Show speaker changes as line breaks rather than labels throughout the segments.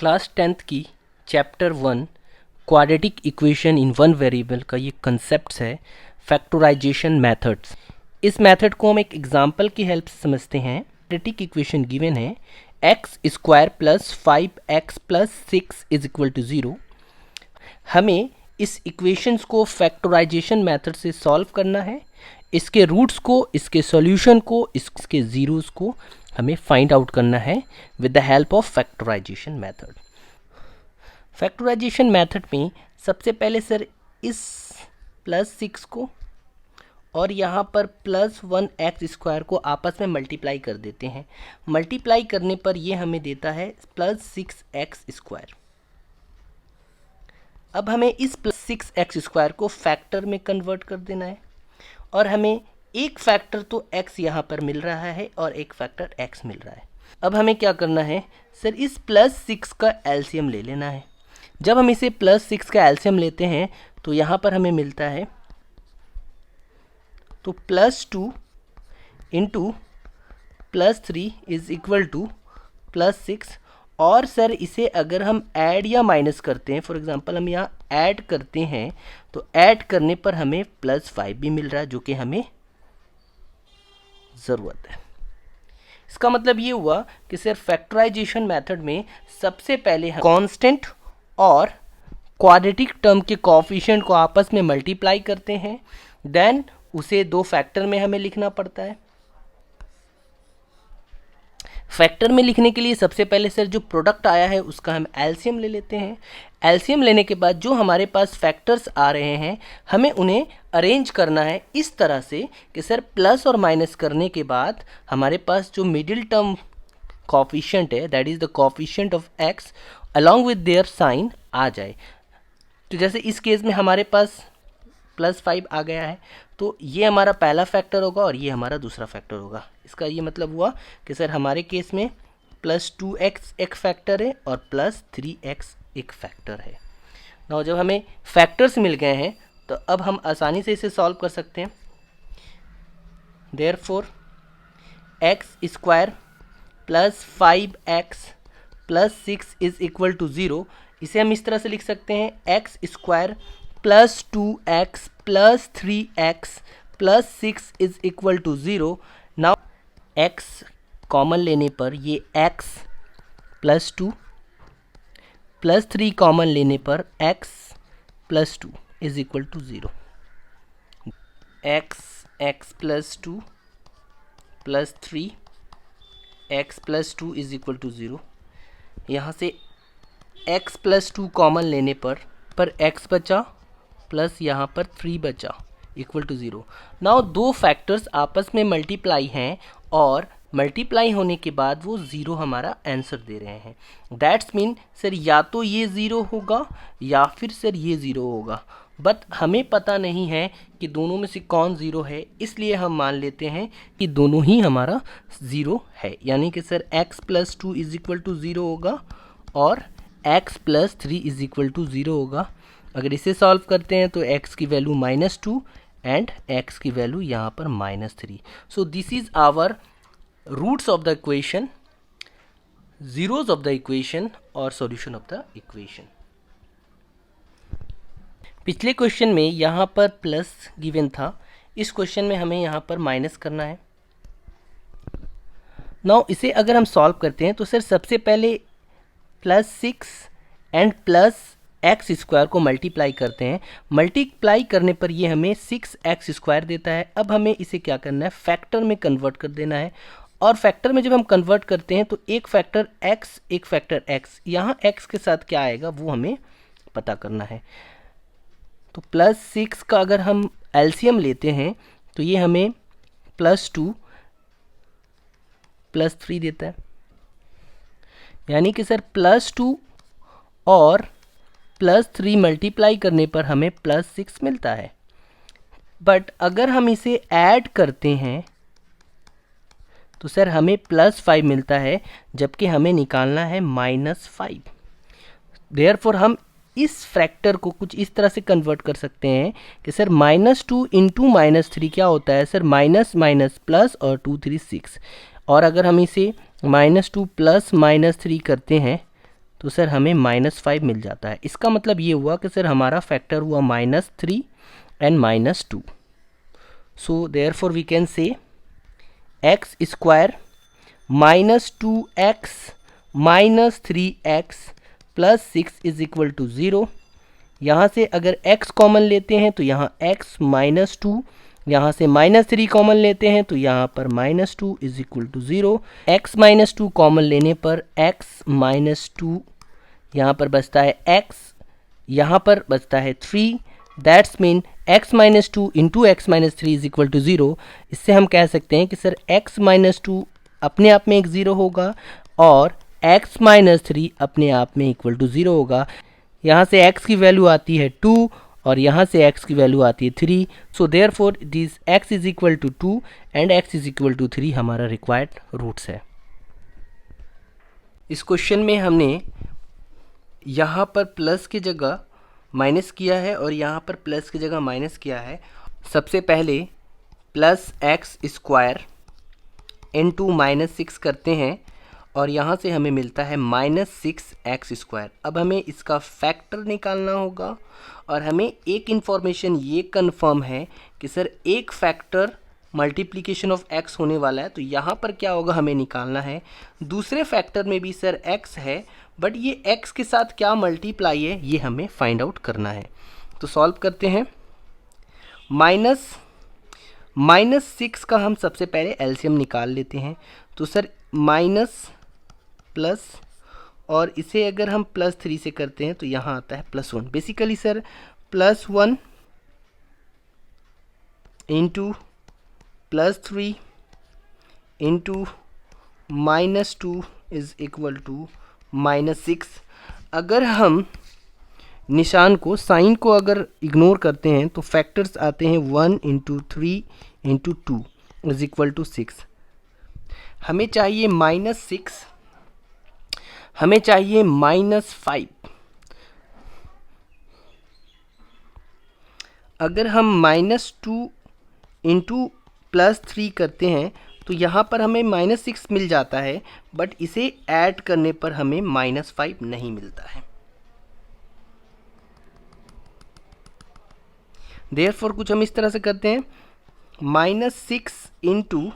Class 10th की chapter 1 quadratic equation in one variable का ये कंसेप्ट है फैक्टराइजेशन मेथड्स। इस मेथड को हम एक एग्जांपल की हेल्प से समझते हैं। क्वाड्रेटिक इक्वेशन गिवन है x square plus 5x plus 6 is equal to 0। हमें इस इक्वेशंस को फैक्टराइजेशन मेथड से सॉल्व करना है। इसके रूट्स को, इसके सॉल्यूशन को, इसके ज़ीरोज़ को हमें फाइंड आउट करना है with the help of factorisation method. Factorisation method में सबसे पहले सर इस प्लस 6 को और यहाँ पर प्लस 1x स्क्वायर को आपस में मल्टीप्लाई कर देते हैं। मल्टीप्लाई करने पर ये हमें देता है प्लस 6x स्क्वायर। अब हमें इस प्लस 6x स्क्वायर को फैक्टर में कन्वर्ट कर देना है और हमें एक फैक्टर तो x यहाँ पर मिल रहा है और एक फैक्टर x मिल रहा है। अब हमें क्या करना है सर, इस प्लस 6 का एलसीएम ले लेना है। जब हम इसे प्लस 6 का एलसीएम लेते हैं तो यहाँ पर हमें मिलता है तो plus 2 into plus 3 is equal two plus 6। और सर इसे अगर हम ऐड या माइनस करते हैं, फॉर एग्जांपल हम यहाँ ऐड करते हैं तो ऐड करने पर हमें प्लस 5 भी मिल रहा है जो कि हमें ज़रूरत है। इसका मतलब ये हुआ कि सर फैक्टराइजेशन मेथड में सबसे पहले हम कांस्टेंट और क्वाड्रेटिक टर्म के कोएफिशिएंट को आपस में मल्टीप्लाई करते हैं, देन उसे दो फैक्टर में हमें लिखना पड़ता है। फैक्टर में लिखने के लिए सबसे पहले सर जो प्रोडक्ट आया है उसका हम एलसीएम ले लेते हैं। एलसीएम लेने के बाद जो हमारे पास फैक्टर्स आ रहे हैं हमें उन्हें अरेंज करना है इस तरह से कि सर प्लस और माइनस करने के बाद हमारे पास जो मिडिल टर्म कोएफिशिएंट है, that is the coefficient of X along with their sign आ जाए। तो जैसे इस केस में हमारे पास प्लस 5 आ गया है तो ये हमारा पहला फैक्टर होगा और ये हमारा दूसरा फैक्टर होगा। इसका ये मतलब हुआ कि सर हमारे केस में प्लस 2x एक फैक्टर है और प्लस 3x एक फैक्टर है। नाउ जब हमें फैक्टर्स मिल गए हैं तो अब हम आसानी से इसे सॉल्व कर सकते हैं। Therefore x square plus 5x plus 6 is equal to 0। इसे हम इस तरह से लिख सकते हैं x square plus 2x plus 3x plus 6 is equal to 0। Now x common लेने पर ये x प्लस 2 प्लस 3 कॉमन लेने पर x plus 2 is equal to 0। x plus 2 plus 3 x plus 2 is equal to 0। यहाँ से x प्लस 2 कॉमन लेने पर x बचा प्लस यहाँ पर 3 बचा इक्वल टू 0। नाउ दो फैक्टर्स आपस में मल्टीप्लाई हैं और मल्टीप्लाई होने के बाद वो 0 हमारा आंसर दे रहे हैं। दैट्स मीन सर या तो ये 0 होगा या फिर सर ये 0 होगा, बट हमें पता नहीं है कि दोनों में से कौन 0 है, इसलिए हम मान लेते हैं कि दोनों ही हमारा 0 है। यानी कि sir x plus 2 is equal to 0 होगा और x plus 3 is equal to 0 होगा। अगर इसे सॉल्व करते हैं तो x की वैल्यू -2 एंड x की वैल्यू यहाँ पर -3। So this is our roots of the equation, zeros of the equation और सॉल्यूशन ऑफ द इक्वेशन। पिछले क्वेश्चन में यहाँ पर प्लस गिवन था, इस क्वेश्चन में हमें यहाँ पर माइनस करना है। नाउ इसे अगर हम सॉल्व करते हैं तो सर सबसे पहले plus 6 and plus x square को मल्टीप्लाई करते हैं। मल्टीप्लाई करने पर ये हमें 6x स्क्वायर देता है। अब हमें इसे क्या करना है, फैक्टर में कन्वर्ट कर देना है। और फैक्टर में जब हम कन्वर्ट करते हैं तो एक फैक्टर x एक फैक्टर x, यहाँ x के साथ क्या आएगा वो हमें पता करना है। तो प्लस 6 का अगर हम एलसीएम लेते हैं तो ये हमें प्लस 2 प्लस 3 देता है। यानी कि सर प्लस 2 और प्लस 3 मल्टीप्लाई करने पर हमें प्लस 6 मिलता है। बट अगर हम इसे ऐड करते हैं तो सर हमें प्लस 5 मिलता है, जबकि हमें निकालना है -5। देयरफॉर हम इस फैक्टर को कुछ इस तरह से कन्वर्ट कर सकते हैं कि सर -2 इंटू -3 क्या होता है सर, माइनस माइनस प्लस और 2 3 6। और अगर हम इसे -2 प्लस -3 करते हैं तो सर हमें -5 मिल जाता है। इसका मतलब ये हुआ कि सर हमारा फैक्टर हुआ -3 and -2। So therefore we can say x square -2x -3x plus 6 is equal to 0। यहाँ से अगर x कॉमन लेते हैं तो यहाँ x -2, यहाँ से -3 कॉमन लेते हैं तो यहाँ पर -2 is equal to 0। x -2 common लेने पर x -2 यहाँ पर बचता है x, यहाँ पर बचता है 3। That's mean x -2 into x -3 is equal to 0। इससे हम कह सकते हैं कि सर x -2 अपने आप में एक 0 होगा और x -3 अपने आप में इक्वल टू 0 होगा। यहाँ से x की वैल्यू आती है 2 और यहाँ से x की वैल्यू आती है 3। So therefore this x is equal to 2 and x is equal to 3 हमारा रिक्वायर्ड रूट्स है। इस क्वेश्चन में हमने यहाँ पर प्लस की जगह माइनस किया है और यहाँ पर प्लस की जगह माइनस किया है। सबसे पहले प्लस एक्स स्क्वायर इनटू -6 करते हैं और यहाँ से हमें मिलता है -6x स्क्वायर। अब हमें इसका फैक्टर निकालना होगा और हमें एक इन्फॉर्मेशन ये कंफर्म है कि सर एक फैक्टर मल्टीप्लिकेशन ऑफ x होने वाला है, तो यहाँ पर क्या होगा हमें निकालना है। दूसरे फैक्टर में भी सर x है, बट ये x के साथ क्या मल्टीप्लाई है ये हमें फाइंड आउट करना है। तो सॉल्व करते हैं। -6 का हम सबसे पहले एलसीएम निकाल लेते हैं। तो सर माइनस प्लस और इसे अगर हम +3 से करते हैं तो यहाँ आता है +1। Basically sir +1 into +3 into -2 is equal to -6। अगर हम निशान को, साइन को अगर इग्नोर करते हैं तो फैक्टर्स आते हैं 1 into 3 into 2 is equal to 6। हमें चाहिए -6, हमें चाहिए -5। अगर हम -2 इंटू +3 करते हैं तो यहाँ पर हमें -6 मिल जाता है, बट इसे ऐड करने पर हमें -5 नहीं मिलता है। देयरफॉर कुछ हम इस तरह से करते हैं, -6 इंटू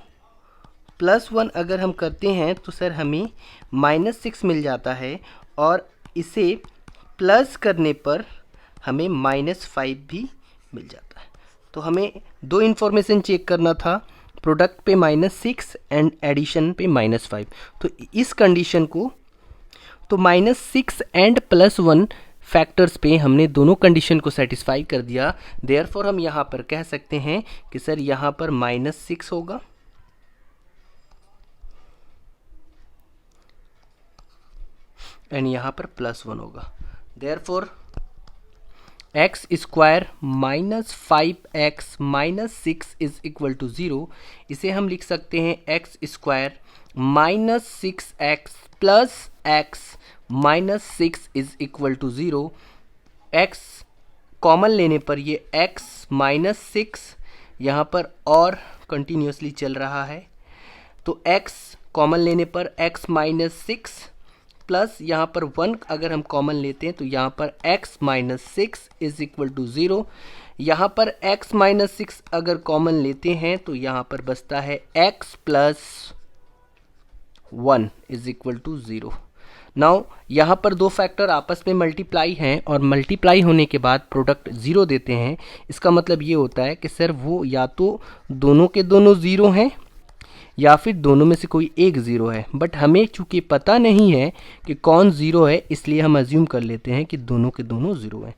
+1 अगर हम करते हैं तो सर हमें -6 मिल जाता है और इसे प्लस करने पर हमें -5 भी मिल जाता है। तो हमें दो इन्फॉर्मेशन चेक करना था, प्रोडक्ट पे -6 एंड एडिशन पे -5। तो इस कंडीशन को, तो -6 एंड +1 फैक्टर्स पे हमने दोनों कंडीशन को सेटिस्फाई कर दिया। देयरफॉर हम यहाँ पर कह सकते हैं कि सर यहाँ पर -6 होगा एंड यहाँ पर +1 होगा। Therefore x square -5x -6 is equal to 0। इसे हम लिख सकते हैं x square -6x plus x -6 is equal to 0। x common लेने पर ये x -6 यहाँ पर और कंटिन्यूसली चल रहा है, तो x कॉमन लेने पर x -6 प्लस यहाँ पर 1 अगर हम कॉमन लेते हैं तो यहाँ पर x -6 इज इक्वल टू 0। यहाँ पर x -6 अगर कॉमन लेते हैं तो यहाँ पर बचता है x plus 1 is equal to 0। Now यहाँ पर दो फैक्टर आपस में मल्टीप्लाई हैं और मल्टीप्लाई होने के बाद प्रोडक्ट 0 देते हैं। इसका मतलब ये होता है कि सर वो या तो दोनों के दोनों 0 हैं या फिर दोनों में से कोई एक 0 है, बट हमें चूंकि पता नहीं है कि कौन 0 है, इसलिए हम अज्यूम कर लेते हैं कि दोनों के दोनों 0 हैं।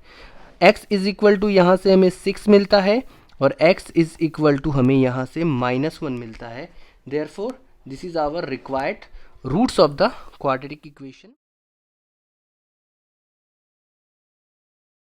x इज इक्वल टू यहाँ से हमें 6 मिलता है और x इज इक्वल टू हमें यहाँ से -1 मिलता है। Therefore this is our required roots of the quadratic equation.